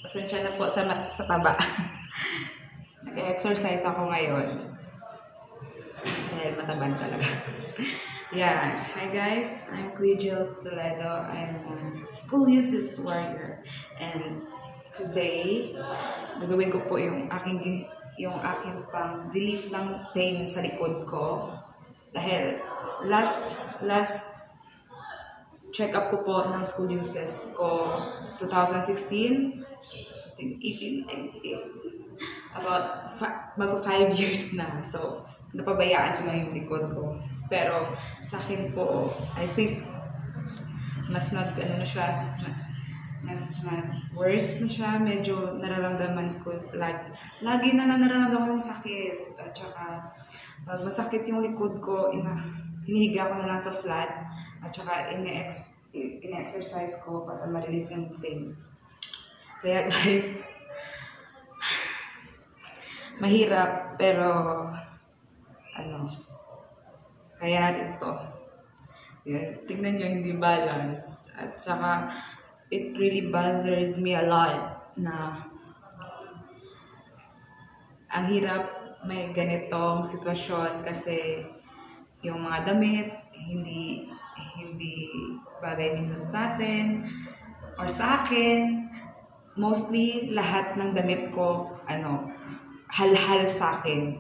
Pasensya na po sa taba. Nag-exercise ako ngayon. Dahil matabang talaga. Yeah. Hi guys, I'm Clijil Toledo. I'm a school uses warrior. And today, gagawin ko po yung aking pang relief ng pain sa likod ko. Dahil last check-up ko po ng school uses ko 2016, 18, 19, about 5 years na. So, napabayaan ko lang yung likod ko. Pero sa akin po, I think mas worse na siya. Medyo nararamdaman ko, lagi na nararamdaman ko yung sakit. At saka, pag masakit yung likod ko, hinihiga ko na lang sa flat. At saka, ine-exercise ko para ma-relieve yung pain. Kaya guys, mahirap, pero, kaya natin ito. Yan, tingnan nyo, hindi balance. At saka, it really bothers me a lot na ang hirap may ganitong sitwasyon kasi yung mga damit hindi bagay minsan sa atin or sa akin. Mostly lahat ng damit ko halhal sa akin.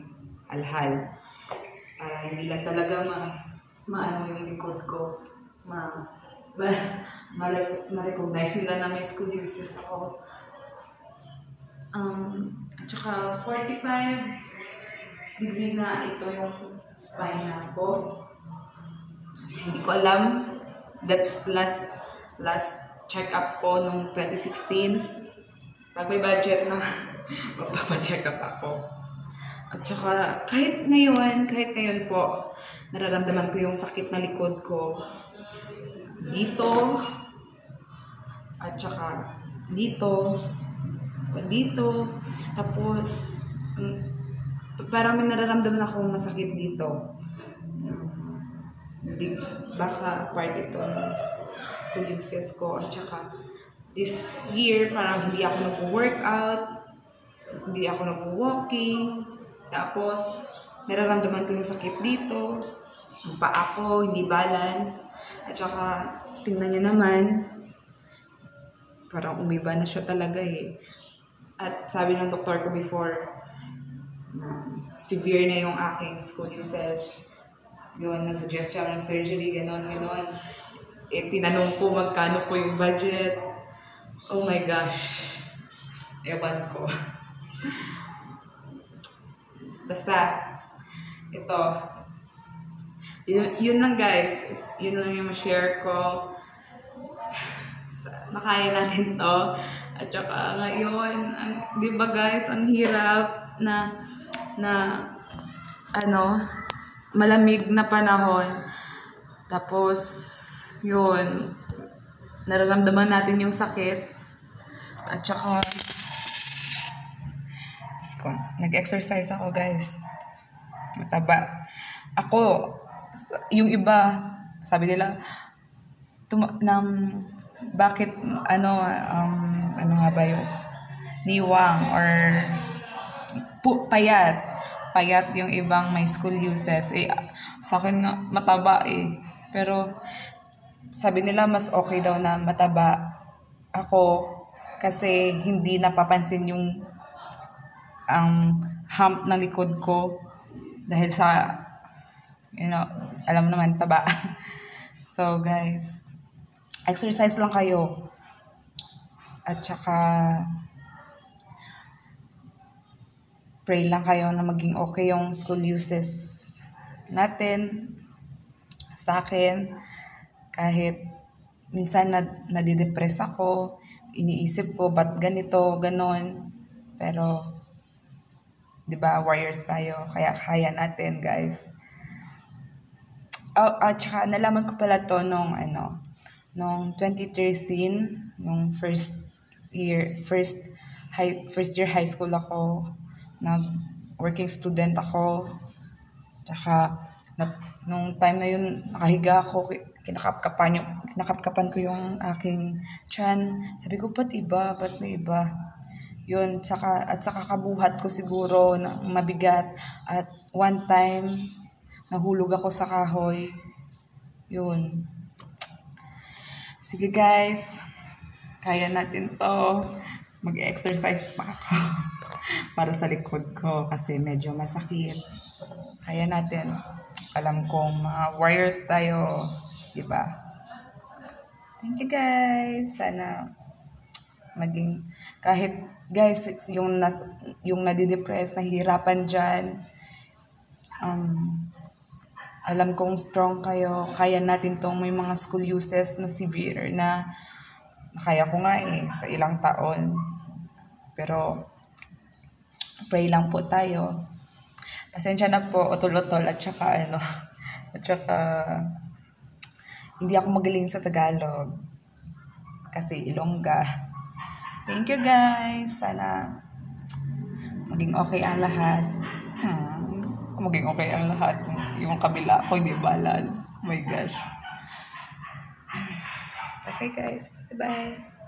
Halhal. Para hindi lang talaga maano yung likod ko. Ma-recognize nila na may scoliosis ako. At saka 45 degree na ito yung spine ko. Hindi ko alam. That's last check-up ko nung 2016. Pag may budget na, magpapacheck up ako. At saka, kahit ngayon po, nararamdaman ko yung sakit na likod ko. Dito, at saka dito, tapos, parang may nararamdaman akong masakit dito. Baka part ito ng scoliosis ko. At saka, this year, parang hindi ako nag-workout, hindi ako nag-walking, tapos, nararamdaman ko yung sakit dito, yung paa ko, hindi balance, at saka, tingnan niyo naman, parang umiba na siya talaga eh. At sabi ng doktor ko before, severe na yung aking scoliosis. Yun, nag-suggest siya ng surgery, ganon. Tinanong ko magkano po yung budget. Oh my gosh. Ewan ko. Basta, ito. Yun lang guys. Yun lang yung ma-share ko. Nakaya natin to. At saka ngayon, di ba guys, ang hirap na malamig na panahon. Tapos, yun, nararamdaman natin yung sakit. At saka, nag-exercise ako guys. Mataba. Ako, yung iba, sabi nila, bakit, ano nga ba yun? Niwang or payat yung ibang may scoliosis. Sa akin nga, mataba eh. Pero, sabi nila mas okay daw na mataba ako kasi hindi napapansin yung hump na likod ko dahil sa, alam mo naman, taba. So, guys, exercise lang kayo. At saka, pray lang kayo na maging okay yung scoliosis natin. Sa akin, kahit minsan nadidepress ako, iniisip ko, ba't ganito, ganon. Pero, di ba, warriors tayo, kaya kaya natin, guys. At saka, nalaman ko pala to nung 2013, nung first year high school ako, working student ako. Tsaka, nung time na yun, nakahiga ako, kinakapkapan ko yung aking tiyan. Sabi ko, ba't may iba? Yun, at saka kabuhat ko siguro na mabigat. At one time, nahulog ako sa kahoy. Yun. Sige guys, kaya natin to. Mag-exercise pa ako para sa likod ko kasi medyo masakit. Kaya natin. Alam kong mga warriors tayo, di ba? Thank you guys. Sana maging kahit guys yung nadidepress, nahihirapan diyan. Alam kong strong kayo. Kaya natin tong may mga scoliosis na severe na kaya ko nga sa ilang taon. Pero pray lang po tayo. Pasensya na po, utol-utol at saka at saka hindi ako magaling sa Tagalog kasi Ilongga. Thank you guys. Sana maging okay ang lahat. Maging okay ang lahat. Yung kabila ko hindi balance. My gosh. Okay guys, bye-bye.